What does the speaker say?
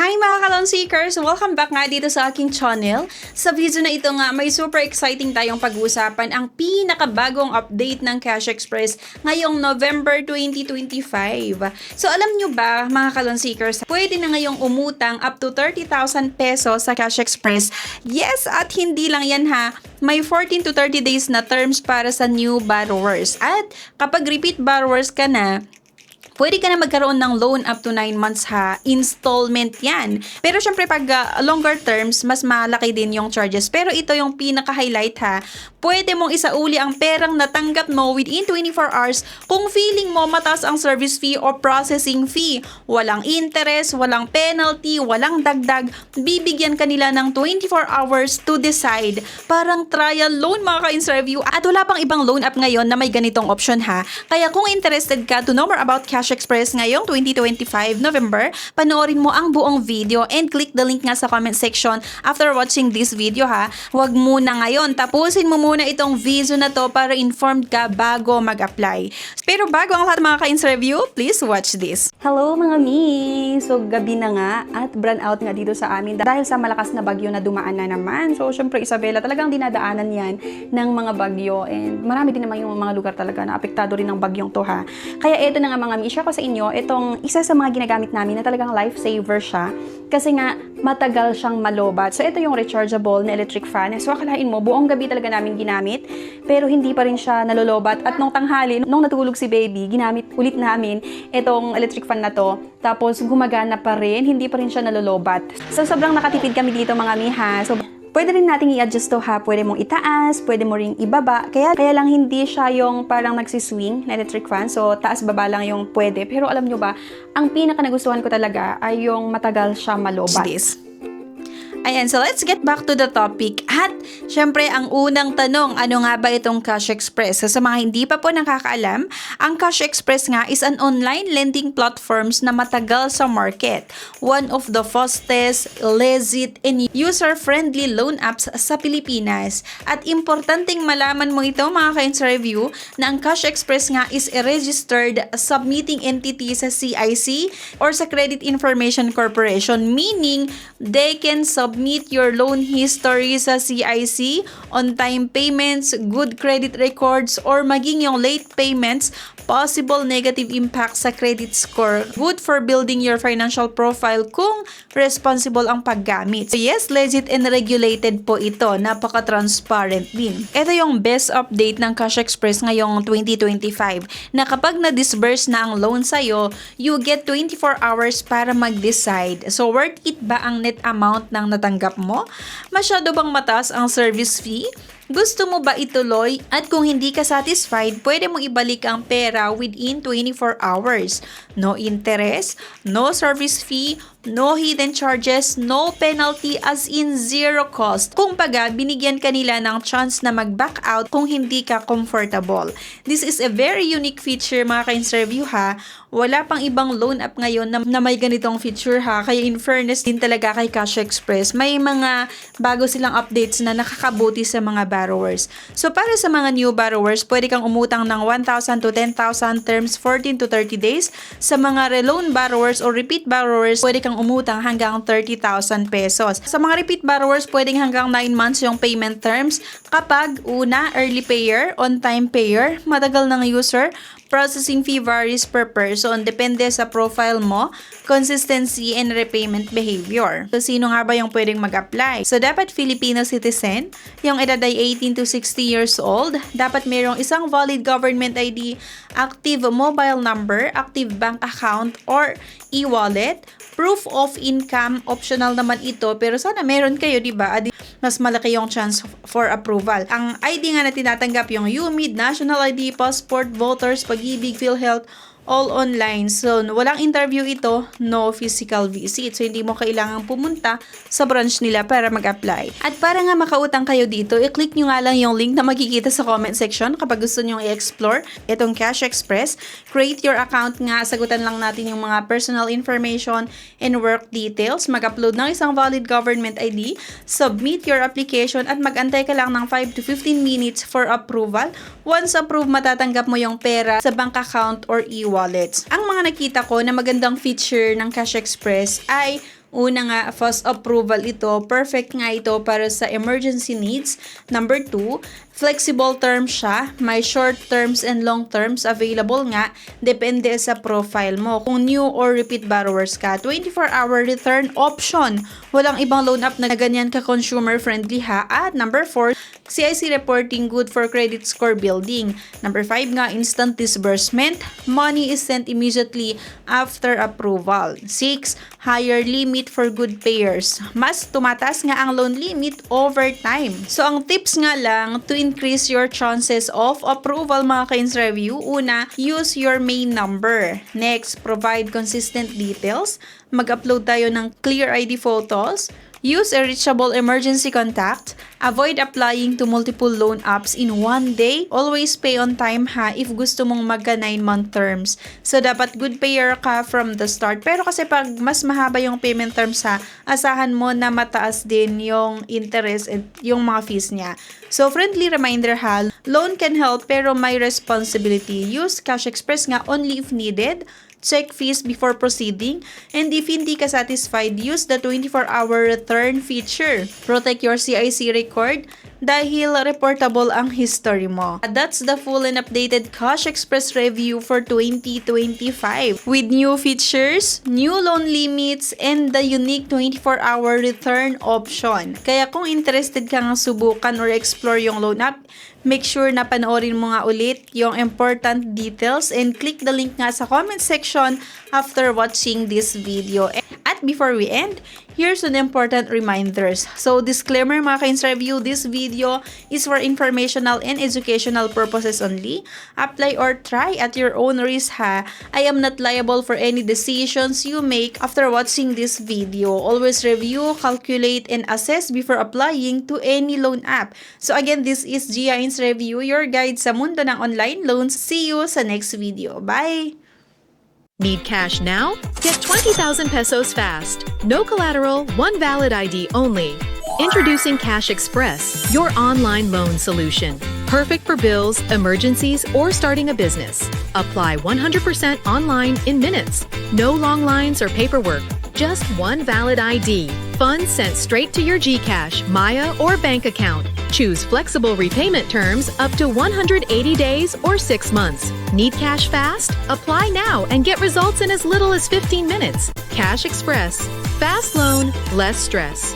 Hi mga Kalon Seekers! Welcome back nga dito sa aking channel. Sa video na ito nga, may super exciting tayong pag-uusapan ang pinakabagong update ng Cash Express ngayong November 2025. So alam nyo ba mga Kalon Seekers, pwede na ngayong umutang up to 30,000 pesos sa Cash Express. Yes, at hindi lang yan ha, may 14 to 30 days na terms para sa new borrowers. At kapag repeat borrowers ka na, pwede ka na magkaroon ng loan up to 9 months ha. Installment yan. Pero syempre pag longer terms, mas malaki din yung charges. Pero ito yung pinaka-highlight ha. Pwede mong isauli ang perang natanggap mo within 24 hours kung feeling mo mataas ang service fee o processing fee. Walang interest, walang penalty, walang dagdag. Bibigyan ka nila ng 24 hours to decide. Parang trial loan mga ka-interview. At wala pang ibang loan app ngayon na may ganitong option ha. Kaya kung interested ka to know more about Cash Express ngayong 2025 November, panoorin mo ang buong video and click the link nga sa comment section after watching this video ha. Huwag muna ngayon, tapusin mo muna itong video na to para informed ka bago mag-apply. Pero bago ang lahat mga ka-interview, please watch this. Hello mga mi! So gabi na nga at brand out nga dito sa amin dahil sa malakas na bagyo na dumaan na naman. So syempre Isabela, talagang dinadaanan yan ng mga bagyo and marami din naman yung mga lugar talaga na apektado rin ng bagyong to ha. Kaya ito na nga mga mi, share ko sa inyo itong isa sa mga ginagamit namin na talagang lifesaver siya kasi nga matagal siyang malobat. So ito yung rechargeable na electric fan. So akalain mo buong gabi talaga namin ginamit pero hindi pa rin siya nalolobat at nung tanghali, nung natulog si baby, ginamit ulit namin itong electric fan na to. Tapos gumagana pa rin, hindi pa rin siya nalolobat. So sobrang nakatipid kami dito mga miha. So pwede rin nating i-adjust to ha. Pwede mong itaas, pwede mo ring ibaba. Kaya lang hindi siya yung parang nagsiswing na electric fan. So, taas-baba lang yung pwede. Pero alam nyo ba, ang pinaka nagustuhan ko talaga ay yung matagal siya malobat. Ayan, so let's get back to the topic. At syempre, ang unang tanong, ano nga ba itong Cash Express? So, sa mga hindi pa po nakakaalam, ang Cash Express nga is an online lending platforms na matagal sa market. One of the fastest, legit, and user-friendly loan apps sa Pilipinas. At importanteng malaman mo ito mga ka-interview na ang Cash Express nga is a registered submitting entity sa CIC or sa Credit Information Corporation, meaning they can submit your loan history sa CIC, on-time payments, good credit records, or maging yung late payments, possible negative impact sa credit score. Good for building your financial profile kung responsible ang paggamit. So yes, legit and regulated po ito. Napaka-transparent din. Ito yung best update ng Cash Express ngayong 2025 na kapag na-disburse na ang loan sa'yo, you get 24 hours para mag-decide. So worth it ba ang net amount ng natanggap mo? Masyado bang mataas ang service fee? Gusto mo ba ituloy? At kung hindi ka satisfied, pwede mo ibalik ang pera within 24 hours. No interest, no service fee, no hidden charges, no penalty, as in zero cost. Kung baga, binigyan ka nila ng chance na mag-back out kung hindi ka comfortable. This is a very unique feature mga ka-interview ha. Wala pang ibang loan app ngayon na may ganitong feature ha. Kaya in fairness din talaga kay Cash Express, may mga bago silang updates na nakakabuti sa mga borrowers. So para sa mga new borrowers, pwede kang umutang ng 1,000 to 10,000 terms 14 to 30 days. Sa mga reloan borrowers or repeat borrowers, pwede kang umutang hanggang 30,000 pesos. Sa mga repeat borrowers, pwedeng hanggang 9 months yung payment terms kapag una, early payer, on-time payer, matagal ng user, processing fee varies per person, depende sa profile mo, consistency, and repayment behavior. So, sino nga ba yung pwedeng mag-apply? So, dapat Filipino citizen, yung edad ay 18 to 60 years old, dapat mayroong isang valid government ID, active mobile number, active bank account, or e-wallet, proof of income, optional naman ito, pero sana meron kayo, di ba? Mas malaki yung chance for approval. Ang ID nga na tinatanggap yung UMID, National ID, Passport, Voters, Pag-ibig, PhilHealth, all online. So, walang interview ito, no physical visit. So, hindi mo kailangang pumunta sa branch nila para mag-apply. At para nga makautang kayo dito, i-click nyo nga lang yung link na makikita sa comment section kapag gusto nyo i-explore itong Cash Express. Create your account nga, sagutan lang natin yung mga personal information and work details. Mag-upload ng isang valid government ID, submit your application, at mag-antay ka lang ng 5 to 15 minutes for approval. Once approved, matatanggap mo yung pera sa bank account or e-wallets. Ang mga nakita ko na magandang feature ng Cash Express ay Una nga, fast approval ito. Perfect nga ito para sa emergency needs. Number 2, flexible terms siya. May short terms and long terms available nga. Depende sa profile mo. Kung new or repeat borrowers ka, 24-hour return option. Walang ibang loan app na ganyan ka consumer friendly ha. At number 4, CIC reporting, good for credit score building. Number 5 nga, instant disbursement. Money is sent immediately after approval. 6, higher limit for good payers. Mas tumataas nga ang loan limit over time. So ang tips nga lang to increase your chances of approval mga ka-ins review, una, use your main number. Next, provide consistent details. Mag-upload tayo ng clear ID photos. Use a reachable emergency contact. Avoid applying to multiple loan apps in one day. Always pay on time ha if gusto mong magka 9-month terms. So, dapat good payer ka from the start. Pero kasi pag mas mahaba yung payment terms ha, asahan mo na mataas din yung interest at yung mga fees niya. So, friendly reminder ha, loan can help pero may responsibility. Use Cash Express nga only if needed. Check fees before proceeding, and if hindi ka satisfied, use the 24-hour return feature. Protect your CIC record dahil reportable ang history mo. That's the full and updated Cash Express review for 2025 with new features, new loan limits, and the unique 24-hour return option. Kaya kung interested ka nga subukan or explore yung loan app, make sure na panoorin mo nga ulit yung important details and click the link nga sa comment section after watching this video. At before we end, here's an important reminders. So disclaimer mga ka-ins review, this video is for informational and educational purposes only. Apply or try at your own risk ha. I am not liable for any decisions you make after watching this video. Always review, calculate, and assess before applying to any loan app. So again, this is Gia Ins Review, your guide sa mundo ng online loans. See you sa next video. Bye! Need cash now? Get 20,000 pesos fast. No collateral, one valid ID only. Introducing Cash Express, your online loan solution. Perfect for bills, emergencies, or starting a business. Apply 100% online in minutes. No long lines or paperwork. Just one valid ID. Funds sent straight to your GCash, Maya, or bank account. Choose flexible repayment terms up to 180 days or 6 months. Need cash fast? Apply now and get results in as little as 15 minutes. Cash Express. Fast loan, less stress.